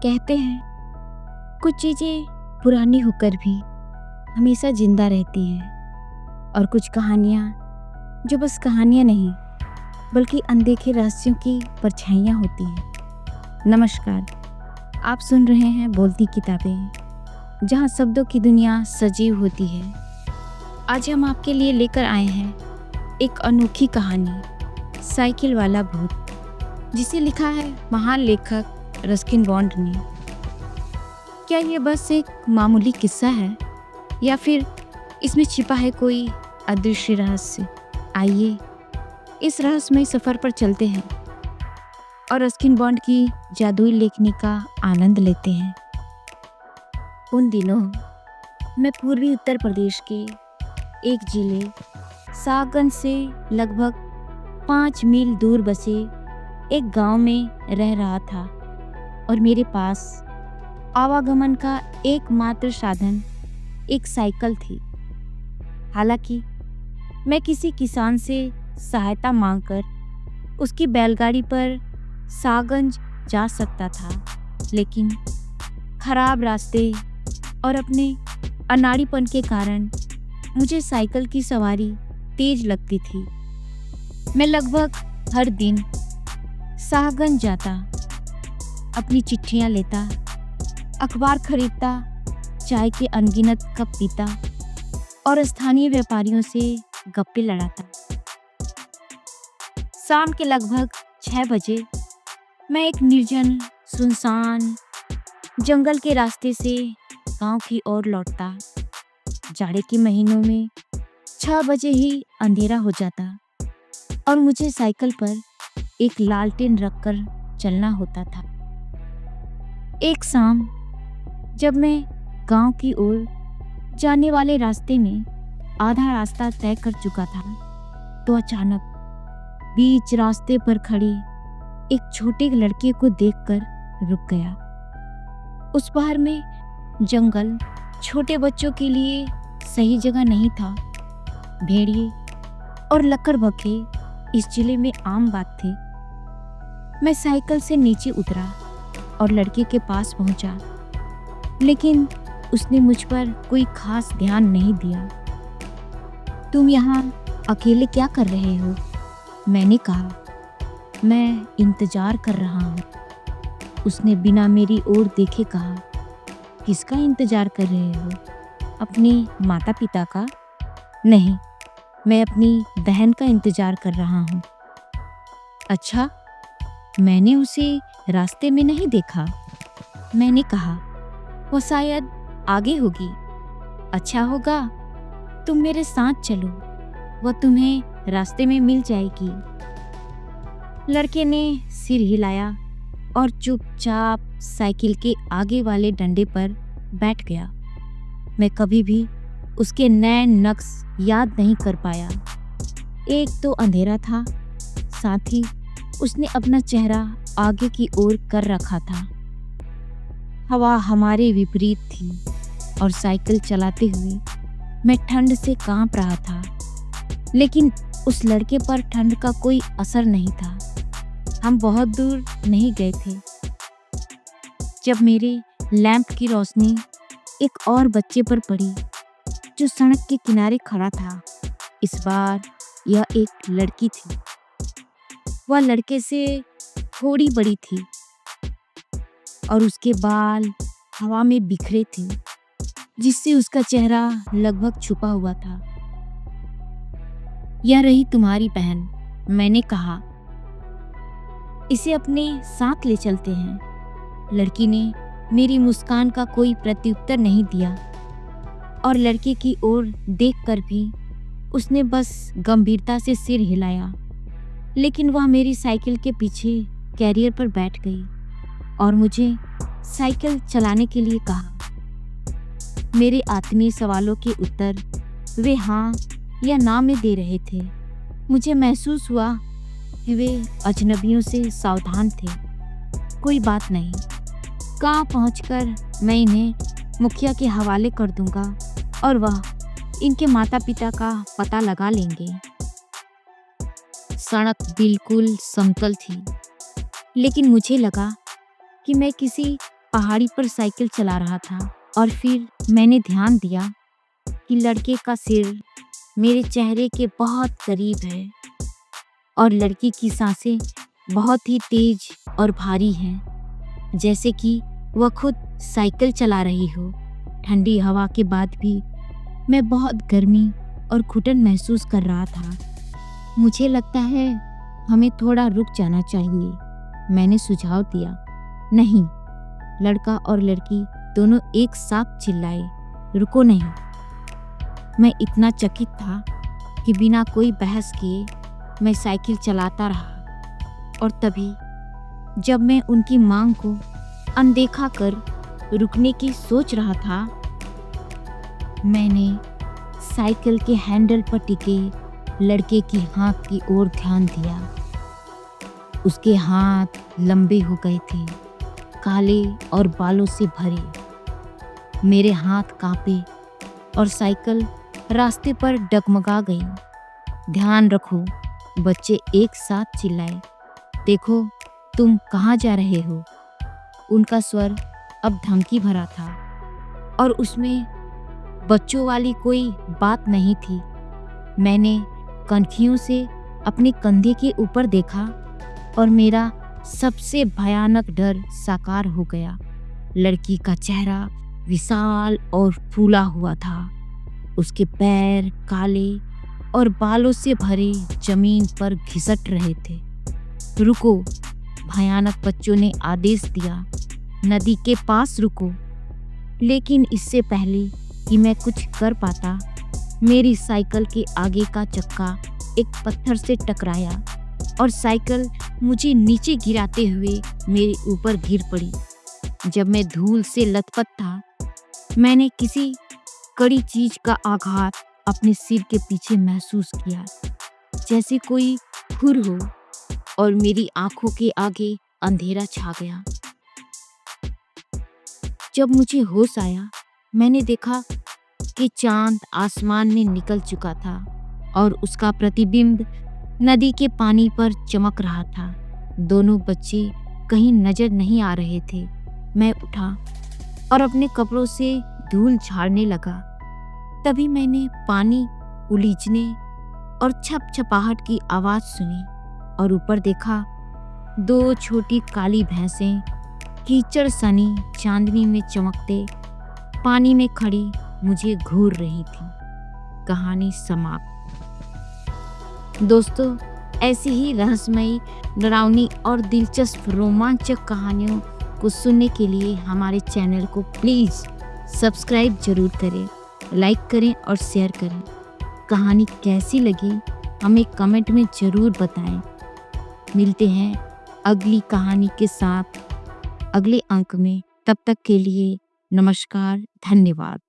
कहते हैं कुछ चीजें पुरानी होकर भी हमेशा जिंदा रहती हैं और कुछ कहानियाँ जो बस कहानियाँ नहीं बल्कि अनदेखे रहस्यों की परछाइयाँ होती हैं। नमस्कार, आप सुन रहे हैं बोलती किताबें, जहाँ शब्दों की दुनिया सजीव होती है। आज हम आपके लिए लेकर आए हैं एक अनोखी कहानी, साइकिल वाला भूत, जिसे लिखा है महान लेखक रस्किन बॉन्ड ने। क्या ये बस एक मामूली किस्सा है या फिर इसमें छिपा है कोई अदृश्य रहस्य? आइए इस रहस्यमय सफर पर चलते हैं और रस्किन बॉन्ड की जादुई लेखनी का आनंद लेते हैं। उन दिनों मैं पूर्वी उत्तर प्रदेश के एक जिले सागंज से लगभग 5 मील दूर बसे एक गांव में रह रहा था और मेरे पास आवागमन का एकमात्र साधन एक साइकिल थी। हालांकि मैं किसी किसान से सहायता मांगकर उसकी बैलगाड़ी पर सागंज जा सकता था, लेकिन खराब रास्ते और अपने अनाड़ीपन के कारण मुझे साइकिल की सवारी तेज लगती थी। मैं लगभग हर दिन सागंज जाता, अपनी चिट्ठियां लेता, अखबार खरीदता, चाय के अनगिनत कप पीता और स्थानीय व्यापारियों से गप्पे लड़ाता। शाम के लगभग 6 बजे मैं एक निर्जन सुनसान जंगल के रास्ते से गांव की ओर लौटता। जाड़े के महीनों में 6 बजे ही अंधेरा हो जाता और मुझे साइकिल पर एक लालटेन रखकर चलना होता था। एक शाम जब मैं गांव की ओर जाने वाले रास्ते में आधा रास्ता तय कर चुका था, तो अचानक बीच रास्ते पर खड़ी एक छोटे लड़के को देखकर रुक गया। उस पार में जंगल छोटे बच्चों के लिए सही जगह नहीं था। भेड़िए और लकड़बग्घे इस जिले में आम बात थी। मैं साइकिल से नीचे उतरा और लड़के के पास पहुंचा, लेकिन उसने मुझ पर कोई खास ध्यान नहीं दिया। तुम यहाँ अकेले क्या कर रहे हो? मैंने कहा। मैं इंतजार कर रहा हूँ, उसने बिना मेरी ओर देखे कहा। किसका इंतजार कर रहे हो? अपने माता पिता का? नहीं, मैं अपनी बहन का इंतजार कर रहा हूँ। अच्छा, मैंने उसे रास्ते में नहीं देखा, मैंने कहा। वो शायद आगे होगी। अच्छा होगा तुम मेरे साथ चलो, वह तुम्हें रास्ते में मिल जाएगी। लड़के ने सिर हिलाया और चुपचाप साइकिल के आगे वाले डंडे पर बैठ गया। मैं कभी भी उसके नए नक्श याद नहीं कर पाया। एक तो अंधेरा था, साथ ही उसने अपना चेहरा आगे की ओर कर रखा था। हवा हमारे विपरीत थी और साइकिल चलाते हुए मैं ठंड से कांप रहा था, लेकिन उस लड़के पर ठंड का कोई असर नहीं था। हम बहुत दूर नहीं गए थे जब मेरे लैंप की रोशनी एक और बच्चे पर पड़ी जो सड़क के किनारे खड़ा था। इस बार यह एक लड़की थी। वह लड़के से थोड़ी बड़ी थी और उसके बाल हवा में बिखरे थे, जिससे उसका चेहरा लगभग छुपा हुआ था। यह रही तुम्हारी बहन, मैंने कहा। इसे अपने साथ ले चलते हैं। लड़की ने मेरी मुस्कान का कोई प्रत्युत्तर नहीं दिया और लड़के की ओर देखकर भी उसने बस गंभीरता से सिर हिलाया। लेकिन वह मेरी साइकिल के पीछे कैरियर पर बैठ गई और मुझे साइकिल चलाने के लिए कहा। मेरे आत्मीय सवालों के उत्तर वे हाँ या ना में दे रहे थे। मुझे महसूस हुआ कि वे अजनबियों से सावधान थे। कोई बात नहीं, गांव पहुंचकर मैं इन्हें मुखिया के हवाले कर दूंगा और वह इनके माता पिता का पता लगा लेंगे। सड़क बिल्कुल समतल थी, लेकिन मुझे लगा कि मैं किसी पहाड़ी पर साइकिल चला रहा था और फिर मैंने ध्यान दिया कि लड़के का सिर मेरे चेहरे के बहुत करीब है और लड़की की सांसें बहुत ही तेज और भारी हैं, जैसे कि वह खुद साइकिल चला रही हो। ठंडी हवा के बाद भी मैं बहुत गर्मी और घुटन महसूस कर रहा था। मुझे लगता है हमें थोड़ा रुक जाना चाहिए, मैंने सुझाव दिया। नहीं, लड़का और लड़की दोनों एक साथ चिल्लाए, रुको नहीं। मैं इतना चकित था कि बिना कोई बहस किए मैं साइकिल चलाता रहा और तभी जब मैं उनकी मांग को अनदेखा कर रुकने की सोच रहा था, मैंने साइकिल के हैंडल पर टिके लड़के की हाथ की ओर ध्यान दिया। उसके हाथ लंबे हो गए थे, काले और बालों से भरे। मेरे हाथ कांपे और साइकिल रास्ते पर डगमगा गई। ध्यान रखो, बच्चे एक साथ चिल्लाए। देखो, तुम कहाँ जा रहे हो? उनका स्वर अब धमकी भरा था और उसमें बच्चों वाली कोई बात नहीं थी। मैंने कनखियों से अपने कंधे के ऊपर देखा और मेरा सबसे भयानक डर साकार हो गया। लड़की का चेहरा विशाल और फूला हुआ था। उसके पैर काले और बालों से भरे जमीन पर घिसट रहे थे। रुको, भयानक बच्चों ने आदेश दिया। नदी के पास रुको। लेकिन इससे पहले कि मैं कुछ कर पाता, मेरी साइकिल के आगे का चक्का एक पत्थर से टकराया और साइकिल मुझे नीचे गिराते हुए मेरे ऊपर गिर पड़ी। जब मैं धूल से लथपथ था, मैंने किसी कड़ी चीज का आघात अपने सिर के पीछे महसूस किया, जैसे कोई खुर हो, और मेरी आंखों के आगे अंधेरा छा गया। जब मुझे होश आया, मैंने देखा कि चांद आसमान में निकल चुका था और उसका प्रतिबिंब नदी के पानी पर चमक रहा था। दोनों बच्चे कहीं नजर नहीं आ रहे थे। मैं उठा और अपने कपड़ों से धूल झाड़ने लगा। तभी मैंने पानी उलीझने और छपछपाहट की आवाज सुनी और ऊपर देखा। दो छोटी काली भैंसें कीचड़ सनी चांदनी में चमकते पानी में खड़ी मुझे घूर रही थी। कहानी समाप्त। दोस्तों, ऐसी ही रहस्यमयी, डरावनी और दिलचस्प रोमांचक कहानियों को सुनने के लिए हमारे चैनल को प्लीज़ सब्सक्राइब जरूर करें, लाइक करें और शेयर करें। कहानी कैसी लगी हमें कमेंट में ज़रूर बताएं। मिलते हैं अगली कहानी के साथ अगले अंक में। तब तक के लिए नमस्कार, धन्यवाद।